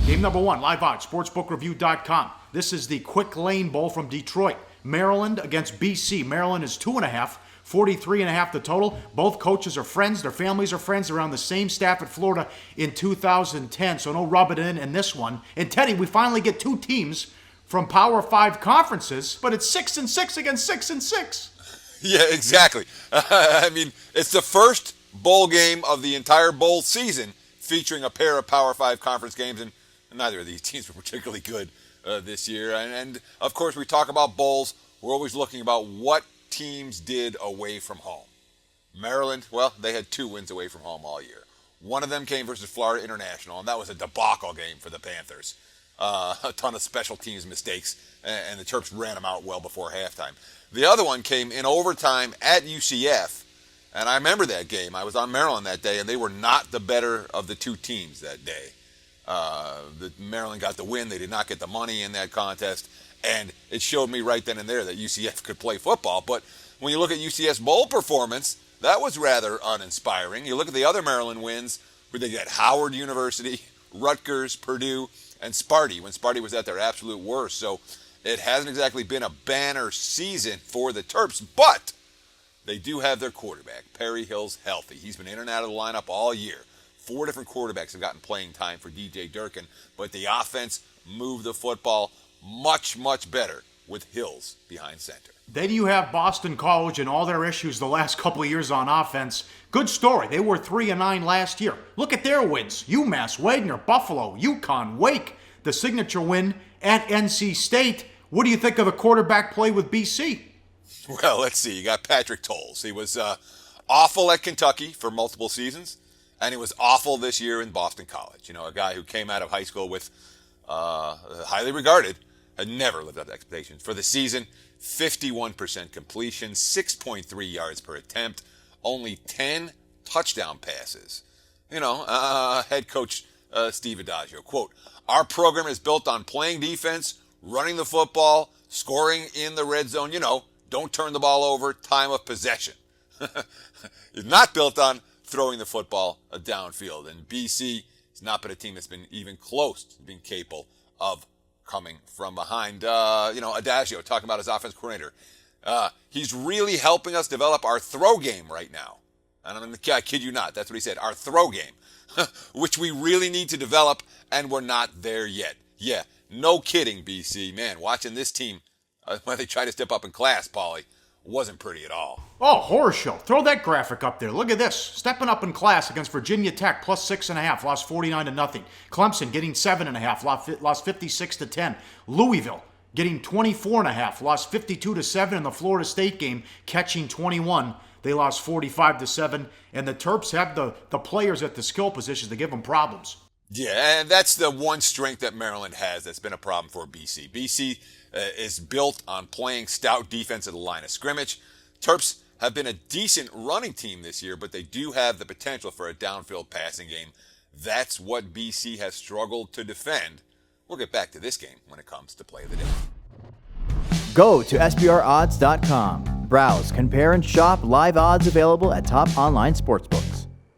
Game number one, live odds, sportsbookreview.com. This is the Quick Lane Bowl from Detroit. Maryland against BC. Maryland is 2.5, 43.5 the total. Both coaches are friends. Their families are friends. They're on the same staff at Florida in 2010, so no rub it in this one. And Teddy, we finally get two teams from Power 5 conferences, but it's 6-6 against 6-6. Yeah, exactly. I mean, it's the first bowl game of the entire bowl season featuring a pair of Power 5 conference games, and neither of these teams were particularly good this year. And of course, we talk about bowls. We're always looking about what teams did away from home. Maryland, well, they had 2 wins away from home all year. One of them came versus Florida International, and that was a debacle game for the Panthers. A ton of special teams mistakes, and the Terps ran them out well before halftime. The other one came in overtime at UCF, and I remember that game. I was on Maryland that day, and they were not the better of the two teams that day. Maryland got the win. They did not get the money in that contest, and it showed me right then and there that UCF could play football. But when you look at UCF's bowl performance, that was rather uninspiring. You look at the other Maryland wins, where they got Howard University, Rutgers, Purdue, and Sparty, when Sparty was at their absolute worst. So it hasn't exactly been a banner season for the Terps, but they do have their quarterback, Perry Hill's healthy. He's been in and out of the lineup all year. 4 different quarterbacks have gotten playing time for DJ Durkin, but the offense moved the football much, much better with Hills behind center. Then you have Boston College and all their issues the last couple of years on offense. Good story. They were 3-9 last year. Look at their wins. UMass, Wagner, Buffalo, UConn, Wake. The signature win at NC State. What do you think of the quarterback play with BC? Well, let's see. You got Patrick Tolles. He was awful at Kentucky for multiple seasons, and he was awful this year in Boston College. You know, a guy who came out of high school with highly regarded, had never lived up to expectations. For the season, 51% completion, 6.3 yards per attempt, only 10 touchdown passes. You know, head coach Steve Adagio, quote, "Our program is built on playing defense, running the football, scoring in the red zone. You know, don't turn the ball over, time of possession." It's not built on throwing the football downfield. And BC has not been a team that's been even close to being capable of coming from behind. Adagio talking about his offense coordinator. He's really helping us develop our throw game right now. And I kid you not, that's what he said, our throw game, which we really need to develop, and we're not there yet. Yeah, no kidding, BC. Man, watching this team, when they try to step up in class, Paulie, wasn't pretty at all. Oh, horror show. Throw that graphic up there. Look at this. Stepping up in class against Virginia Tech, plus 6.5, lost 49-0. Clemson getting 7.5, lost 56-10. Louisville getting 24.5, lost 52-7 in the Florida State game, catching 21. They lost 45-7. And the Terps have the players at the skill positions to give them problems. Yeah, and that's the one strength that Maryland has that's been a problem for BC. BC is built on playing stout defense at the line of scrimmage. Terps have been a decent running team this year, but they do have the potential for a downfield passing game. That's what BC has struggled to defend. We'll get back to this game when it comes to play of the day. Go to SBRodds.com. Browse, compare, and shop live odds available at top online sportsbooks.